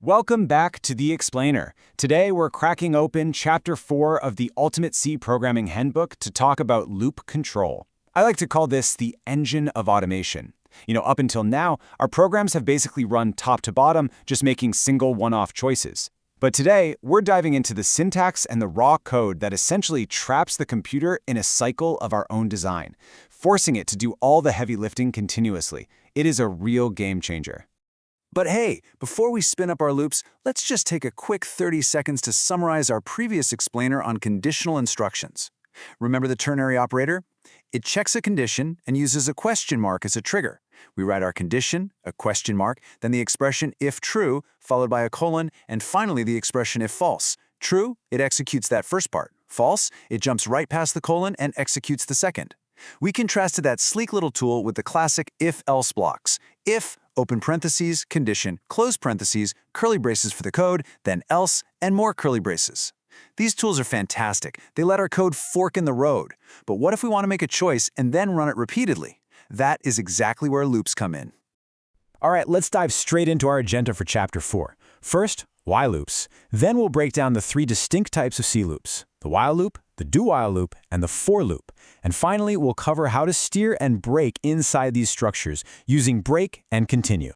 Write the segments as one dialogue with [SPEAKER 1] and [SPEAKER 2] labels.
[SPEAKER 1] Welcome back to The Explainer. Today we're cracking open Chapter 4 of the Ultimate C Programming Handbook to talk about loop control. I like to call this the engine of automation. Up until now, our programs have basically run top to bottom, just making single one-off choices. But today, we're diving into the syntax and the raw code that essentially traps the computer in a cycle of our own design, forcing it to do all the heavy lifting continuously. It is a real game changer.
[SPEAKER 2] But hey, before we spin up our loops, let's just take a quick 30 seconds to summarize our previous explainer on conditional instructions. Remember the ternary operator? It checks a condition and uses a question mark as a trigger. We write our condition, a question mark, then the expression if true, followed by a colon, and finally the expression if false. True, it executes that first part. False, it jumps right past the colon and executes the second. We contrasted that sleek little tool with the classic if-else blocks. If, open parentheses, condition, close parentheses, curly braces for the code, then else, and more curly braces. These tools are fantastic. They let our code fork in the road. But what if we want to make a choice and then run it repeatedly? That is exactly where loops come in.
[SPEAKER 1] All right, let's dive straight into our agenda for Chapter 4. First, while loops. Then we'll break down the three distinct types of C loops: the while loop, the do-while loop, and the for loop. And finally, we'll cover how to steer and break inside these structures using break and continue.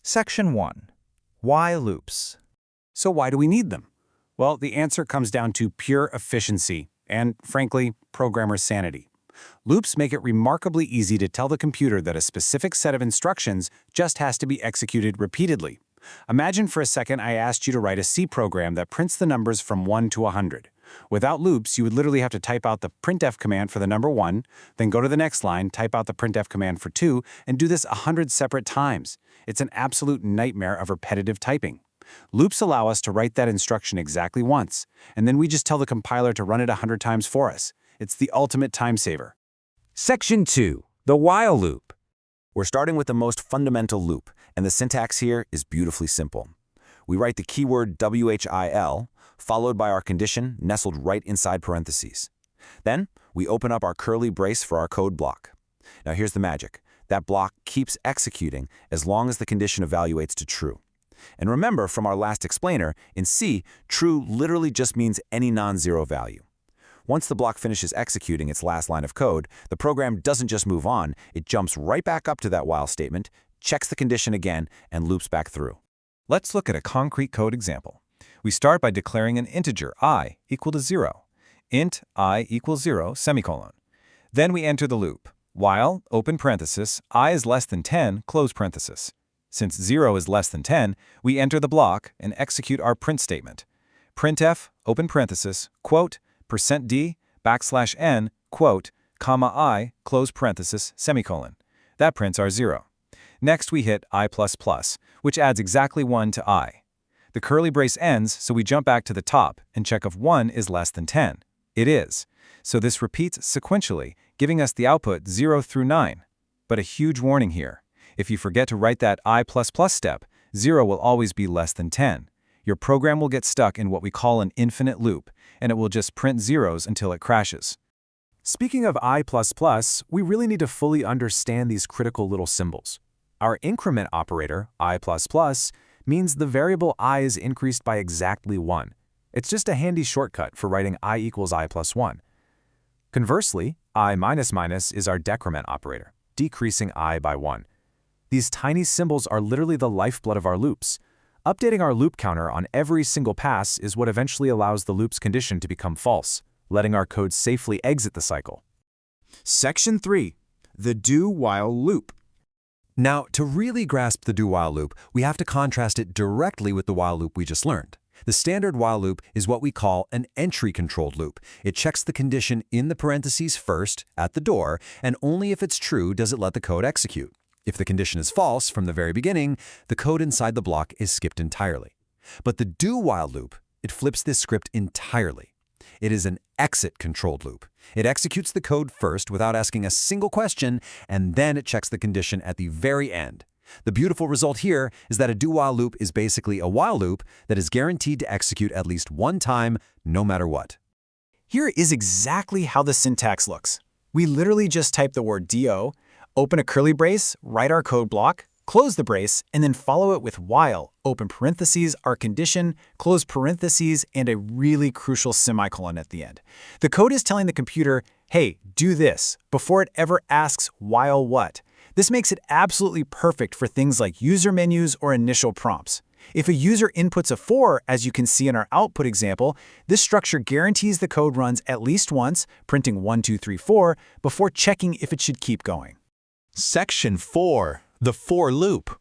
[SPEAKER 3] Section 1. While loops.
[SPEAKER 2] So why do we need them? Well, the answer comes down to pure efficiency and, frankly, programmer sanity. Loops make it remarkably easy to tell the computer that a specific set of instructions just has to be executed repeatedly. Imagine for a second I asked you to write a C program that prints the numbers from 1 to 100. Without loops, you would literally have to type out the printf command for the number 1, then go to the next line, type out the printf command for 2, and do this 100 separate times. It's an absolute nightmare of repetitive typing. Loops allow us to write that instruction exactly once, and then we just tell the compiler to run it 100 times for us. It's the ultimate time saver.
[SPEAKER 3] Section 2. The while loop.
[SPEAKER 4] We're starting with the most fundamental loop, and the syntax here is beautifully simple. We write the keyword while, followed by our condition nestled right inside parentheses. Then, we open up our curly brace for our code block. Now here's the magic. That block keeps executing as long as the condition evaluates to true. And remember from our last explainer, in C, true literally just means any non-zero value. Once the block finishes executing its last line of code, the program doesn't just move on, it jumps right back up to that while statement, checks the condition again, and loops back through.
[SPEAKER 5] Let's look at a concrete code example. We start by declaring an integer I equal to 0. Int I equals 0, semicolon. Then we enter the loop. While, open parenthesis, I is less than 10, close parenthesis. Since 0 is less than 10, we enter the block and execute our print statement. Printf, open parenthesis, quote, %d, \n, quote, comma I, close parenthesis, semicolon. That prints our 0. Next we hit I++, which adds exactly 1 to I. The curly brace ends, so we jump back to the top and check if 1 is less than 10. It is. So this repeats sequentially, giving us the output 0 through 9. But a huge warning here. If you forget to write that I++ step, 0 will always be less than 10. Your program will get stuck in what we call an infinite loop, and it will just print zeros until it crashes.
[SPEAKER 6] Speaking of I++, we really need to fully understand these critical little symbols. Our increment operator, I++, means the variable I is increased by exactly 1. It's just a handy shortcut for writing I equals I plus 1. Conversely, I minus minus is our decrement operator, decreasing I by 1. These tiny symbols are literally the lifeblood of our loops. Updating our loop counter on every single pass is what eventually allows the loop's condition to become false, letting our code safely exit the cycle.
[SPEAKER 2] Section 3. The do-while loop.
[SPEAKER 7] Now, to really grasp the do-while loop, we have to contrast it directly with the while loop we just learned. The standard while loop is what we call an entry-controlled loop. It checks the condition in the parentheses first, at the door, and only if it's true does it let the code execute. If the condition is false from the very beginning, the code inside the block is skipped entirely. But the do-while loop, it flips this script entirely. It is an exit-controlled loop. It executes the code first without asking a single question, and then it checks the condition at the very end. The beautiful result here is that a do-while loop is basically a while loop that is guaranteed to execute at least one time, no matter what.
[SPEAKER 1] Here is exactly how the syntax looks. We literally just type the word do, open a curly brace, write our code block, close the brace, and then follow it with while, open parentheses, our condition, close parentheses, and a really crucial semicolon at the end. The code is telling the computer, hey, do this, before it ever asks while what. This makes it absolutely perfect for things like user menus or initial prompts. If a user inputs a 4, as you can see in our output example, this structure guarantees the code runs at least once, printing 1, 2, 3, 4, before checking if it should keep going.
[SPEAKER 8] Section 4. The for loop.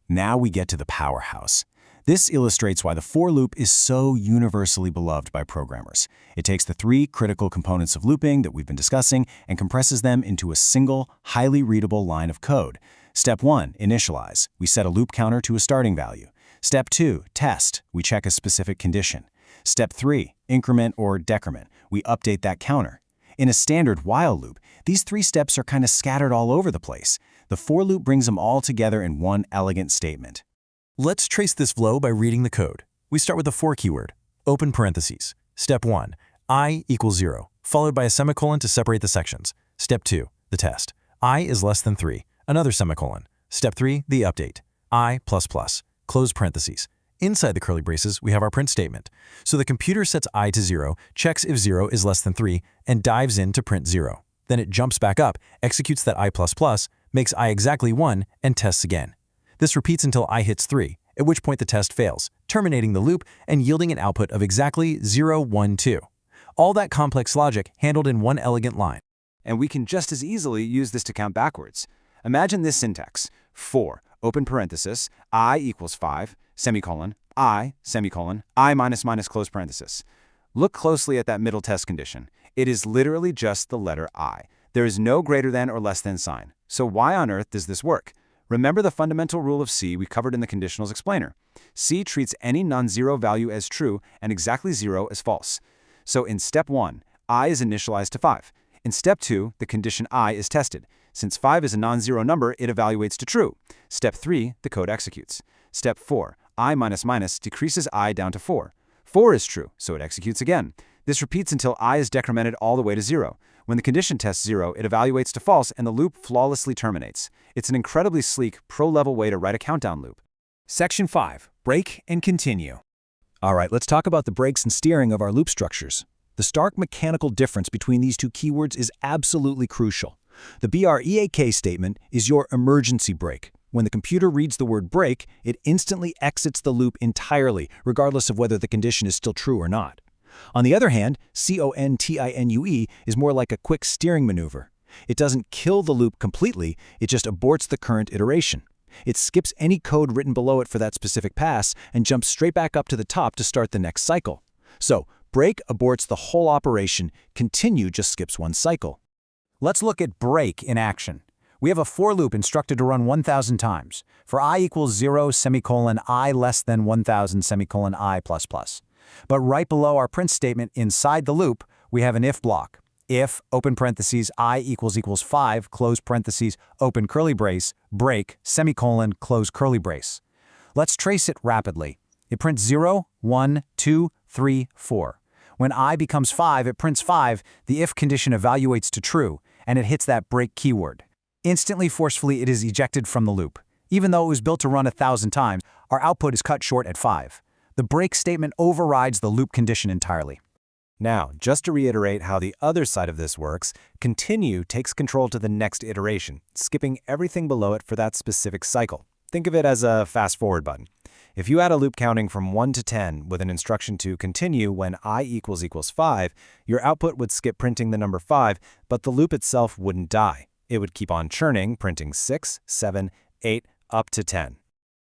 [SPEAKER 1] Now we get to the powerhouse. This illustrates why the for loop is so universally beloved by programmers. It takes the 3 critical components of looping that we've been discussing and compresses them into a single, highly readable line of code. Step 1, initialize. We set a loop counter to a starting value. Step 2, test. We check a specific condition. Step 3, increment or decrement. We update that counter. In a standard while loop, these 3 steps are kind of scattered all over the place. The for loop brings them all together in one elegant statement.
[SPEAKER 7] Let's trace this flow by reading the code. We start with the for keyword. Open parentheses. Step 1, I equals 0, followed by a semicolon to separate the sections. Step 2, the test. I is less than 3, another semicolon. Step 3, the update. I++, close parentheses. Inside the curly braces, we have our print statement. So the computer sets I to 0, checks if 0 is less than 3, and dives in to print 0. Then it jumps back up, executes that I++, makes I exactly 1, and tests again. This repeats until I hits 3, at which point the test fails, terminating the loop and yielding an output of exactly 0, 1, 2. All that complex logic handled in one elegant line.
[SPEAKER 1] And we can just as easily use this to count backwards. Imagine this syntax: for, open parenthesis, I equals 5, semicolon, I, semicolon, I minus minus close parenthesis. Look closely at that middle test condition. It is literally just the letter I. There is no greater than or less than sign. So why on earth does this work? Remember the fundamental rule of C we covered in the conditionals explainer. C treats any non-zero value as true and exactly 0 as false. So in step 1, I is initialized to 5. In step 2, the condition I is tested. Since 5 is a non-zero number, it evaluates to true. Step 3, the code executes. Step 4, I minus minus decreases I down to 4. 4 is true, so it executes again. This repeats until I is decremented all the way to 0. When the condition tests 0, it evaluates to false and the loop flawlessly terminates. It's an incredibly sleek, pro-level way to write a countdown loop.
[SPEAKER 6] Section 5. Break and continue.
[SPEAKER 5] All right, let's talk about the brakes and steering of our loop structures. The stark mechanical difference between these 2 keywords is absolutely crucial. The BREAK statement is your emergency brake. When the computer reads the word break, it instantly exits the loop entirely, regardless of whether the condition is still true or not. On the other hand, CONTINUE is more like a quick steering maneuver. It doesn't kill the loop completely, it just aborts the current iteration. It skips any code written below it for that specific pass and jumps straight back up to the top to start the next cycle. So, break aborts the whole operation, continue just skips one cycle.
[SPEAKER 2] Let's look at break in action. We have a for loop instructed to run 1,000 times, for I equals 0, semicolon, I less than 1,000, semicolon, I++. But right below our print statement inside the loop, we have an if block. If, open parentheses, I equals 5, close parentheses, open curly brace, break, semicolon, close curly brace. Let's trace it rapidly. It prints 0, 1, 2, 3, 4. When I becomes 5, it prints 5, the if condition evaluates to true, and it hits that break keyword. Instantly, forcefully, it is ejected from the loop. Even though it was built to run 1,000 times, our output is cut short at 5. The break statement overrides the loop condition entirely.
[SPEAKER 5] Now, just to reiterate how the other side of this works, continue takes control to the next iteration, skipping everything below it for that specific cycle. Think of it as a fast-forward button. If you add a loop counting from 1 to 10 with an instruction to continue when I equals 5, your output would skip printing the number 5, but the loop itself wouldn't die. It would keep on churning, printing 6, 7, 8, up to 10.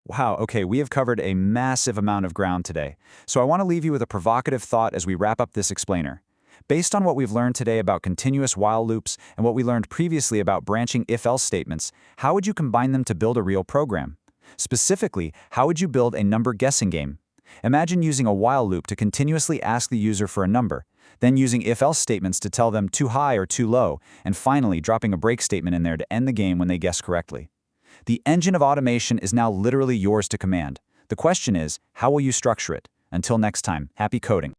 [SPEAKER 9] Wow, okay, we have covered a massive amount of ground today. So I want to leave you with a provocative thought as we wrap up this explainer. Based on what we've learned today about continuous while loops and what we learned previously about branching if-else statements, how would you combine them to build a real program? Specifically, how would you build a number guessing game? Imagine using a while loop to continuously ask the user for a number, then using if-else statements to tell them too high or too low, and finally dropping a break statement in there to end the game when they guess correctly. The engine of automation is now literally yours to command. The question is, how will you structure it? Until next time, happy coding.